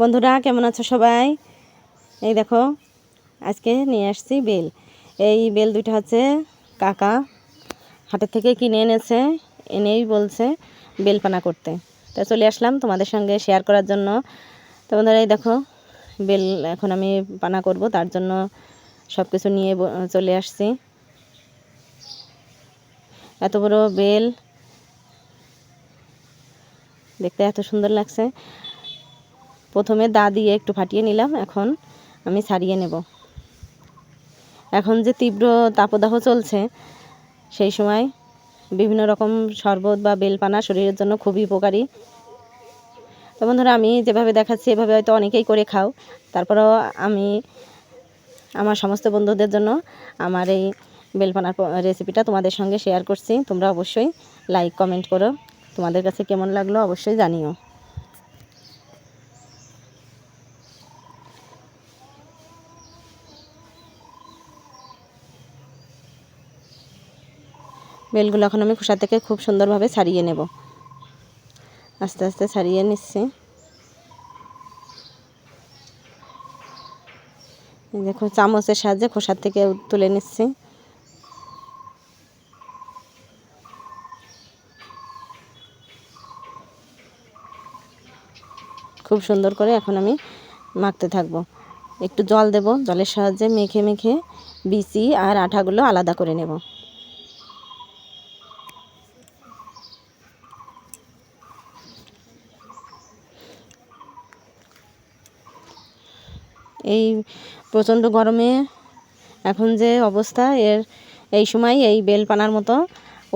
বন্ধুরা কেমন আছো সবাই? এই দেখো আজকে নিয়ে আসছি বেল। এই বেল দুইটা হচ্ছে কাকা হাটের থেকে কিনে এনেছে, এনেই বলছে বেলপানা করতে। তা চলে আসলাম তোমাদের সঙ্গে শেয়ার করার জন্য। তো বন্ধুরা এই দেখো বেল এখন আমি পানা করব, তার জন্য সব কিছু নিয়ে চলে আসছি। এত বড় বেল দেখতে এত সুন্দর লাগছে। প্রথমে দা দিয়ে একটু ফাটিয়ে নিলাম, এখন আমি ছাড়িয়ে নেব। এখন যে তীব্র তাপদাহ চলছে, সেই সময় বিভিন্ন রকম শরবত বা বেলপানা শরীরের জন্য খুবই উপকারী। তো বন্ধুরা আমি যেভাবে দেখাচ্ছি এভাবে হয়তো অনেকেই করে খাও, তারপরেও আমি আমার সমস্ত বন্ধুদের জন্য আমার এই বেলপানার রেসিপিটা তোমাদের সঙ্গে শেয়ার করছি। তোমরা অবশ্যই লাইক কমেন্ট করো, তোমাদের কাছে কেমন লাগলো অবশ্যই জানিও। বেলগুলো এখন আমি খোসা থেকে খুব সুন্দরভাবে ছাড়িয়ে নেব। আস্তে আস্তে ছাড়িয়ে নিচ্ছি। দেখো চামচের সাহায্যে খোসার থেকে তুলে নিচ্ছি। খুব সুন্দর করে এখন আমি মাখতে থাকব। একটু জল দেব, জলের সাহায্যে মেখে মেখে বিচি আর আঠাগুলো আলাদা করে নেব। এই প্রচণ্ড গরমে এখন যে অবস্থা, এই সময় এই বেলপানার মতো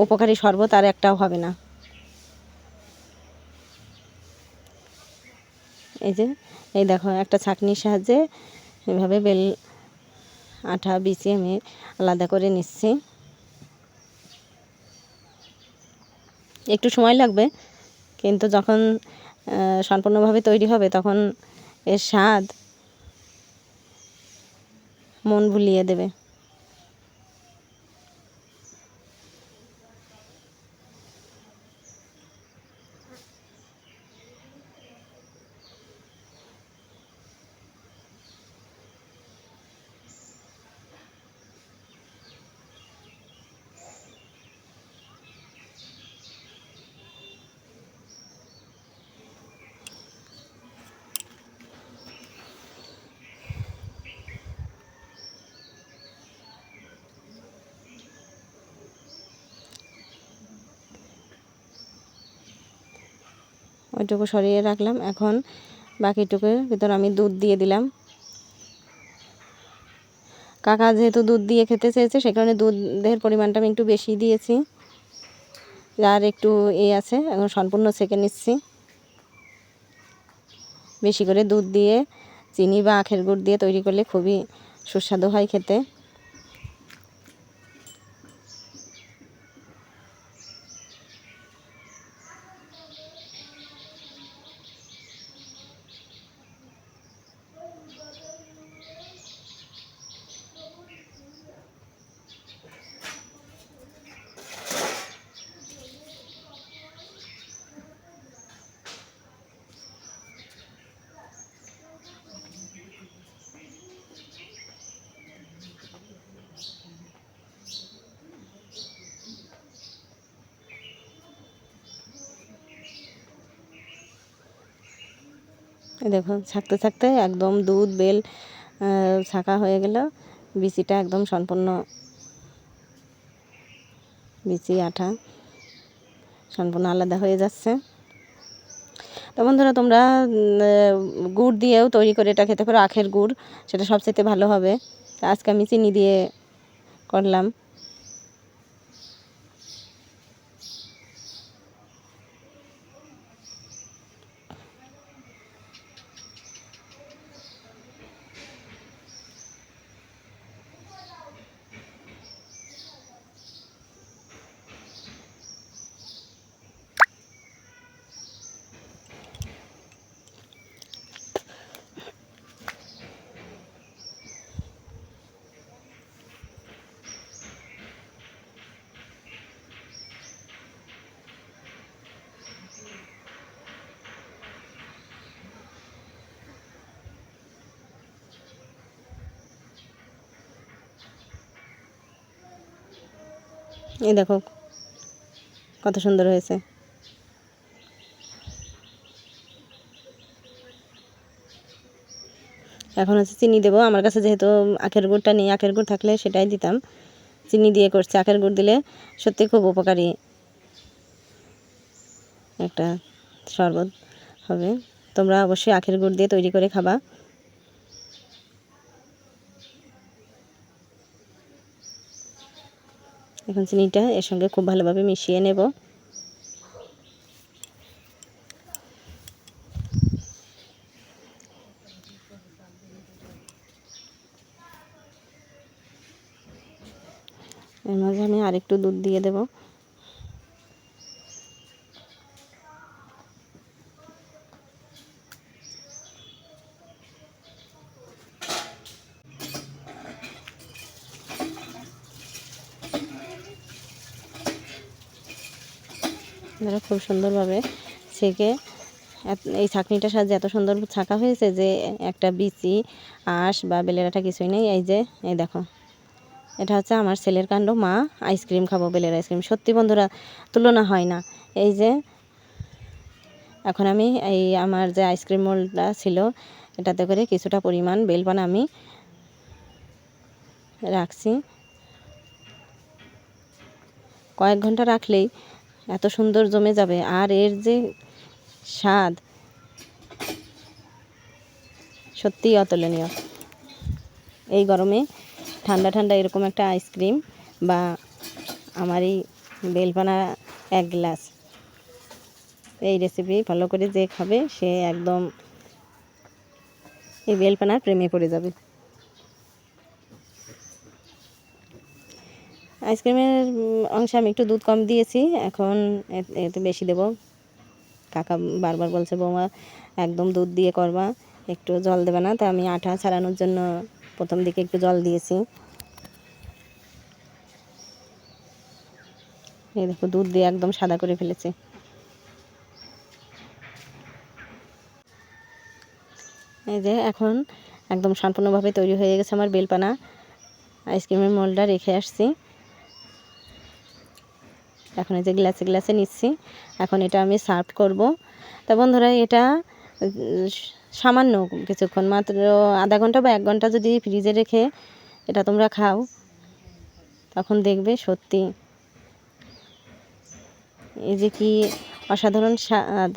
উপকারী শরবত আর একটাও হবে না। এই দেখো একটা ছাঁকনির সাহায্যে এভাবে বেল আঠা বিচি আমি আলাদা করে নিচ্ছি। একটু সময় লাগবে, কিন্তু যখন সম্পূর্ণভাবে তৈরি হবে তখন এর স্বাদ মন ভুলিয়ে দেবে। ওইটুকু সরিয়ে রাখলাম। এখন বাকিটুকুর ভিতর আমি দুধ দিয়ে দিলাম। কাকা যেহেতু দুধ দিয়ে খেতে চেয়েছে, সে কারণে দুধের পরিমাণটা আমি একটু বেশি দিয়েছি। আর একটু আছে, এখন সম্পূর্ণ ছেঁকে নিচ্ছি। বেশি করে দুধ দিয়ে চিনি বা আখের গুড় দিয়ে তৈরি করলে খুবই সুস্বাদু হয় খেতে। দেখুন ছাঁকতে ছাঁকতে একদম দুধ বেল ছাঁকা হয়ে গেল। বিচিটা একদম সম্পূর্ণ বিচি আঠা সম্পূর্ণ আলাদা হয়ে যাচ্ছে। তো বন্ধুরা তোমরা গুড় দিয়েও তৈরি করে এটা খেতে পারো, আখের গুড়, সেটা সবচেয়ে ভালো হবে। আজকে আমি চিনি দিয়ে করলাম। এই দেখো কত সুন্দর হয়েছে। এখন হচ্ছে চিনি দেবো। আমার কাছে যেহেতু আখের গুড়টা নেই, আখের গুড় থাকলে সেটাই দিতাম, চিনি দিয়ে করছি। আখের গুড় দিলে সত্যি খুব উপকারী একটা শরবত হবে। তোমরা অবশ্যই আখের গুড় দিয়ে তৈরি করে খাবা। এখন চিনিটা এর সঙ্গে খুব ভালোভাবে মিশিয়ে নেব। এর মাঝে আমি আরেকটু দুধ দিয়ে দেব। খুব সুন্দরভাবে ছেঁকে এই ছাঁকনিটার সাহায্যে এত সুন্দর ছাঁকা হয়েছে যে একটা বিচি আঁশ বা বেলের আঠা কিছুই নেই। এই যে এই দেখো, এটা হচ্ছে আমার ছেলের কাণ্ড। মা আইসক্রিম খাবো, বেলের আইসক্রিম। সত্যি বন্ধুরা, তুলনা হয় না। এই যে এখন আমি এই আমার যে আইসক্রিম মোল্ডটা ছিল এটাতে করে কিছুটা পরিমাণ বেলপানা আমি রাখছি। কয়েক ঘন্টা রাখলেই এত সুন্দর জমে যাবে, আর এর যে স্বাদ সত্যিই অতুলনীয়। এই গরমে ঠান্ডা ঠান্ডা এরকম একটা আইসক্রিম বা আমার এই বেলপানা 1 গ্লাস, এই রেসিপি ফলো করে যে খাবে সে একদম এই বেলপানার প্রেমে পড়ে যাবে। আইসক্রিমের অংশে আমি একটু দুধ কম দিয়েছি, এখন এতে বেশি দেব। কাকা বারবার বলছে বৌমা একদম দুধ দিয়ে করবা, একটু জল দেবে না। তা আমি আঠা ছাড়ানোর জন্য প্রথম দিকে একটু জল দিয়েছি। এই দেখো দুধ দিয়ে একদম সাদা করে ফেলেছি। এই যে এখন একদম সম্পূর্ণভাবে তৈরি হয়ে গেছে আমার বেলপানা। আইসক্রিমের মোল্ডটা রেখে আসছি। এখন এই যে গ্লাসে গ্লাসে নিচ্ছি। এখন এটা আমি সার্ভ করব। তা বন্ধুরা, এটা সামান্য কিছুক্ষণ, মাত্র আধা ঘন্টা বা 1 ঘন্টা যদি ফ্রিজে রেখে এটা তোমরা খাও, তখন দেখবে সত্যি এই যে কি অসাধারণ স্বাদ।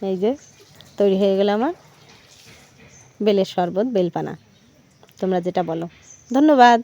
এই যে তৈরি হয়ে গেল আমার বেলের শরবত, বেলপানা, তোমরা যেটা বলো। ধন্যবাদ।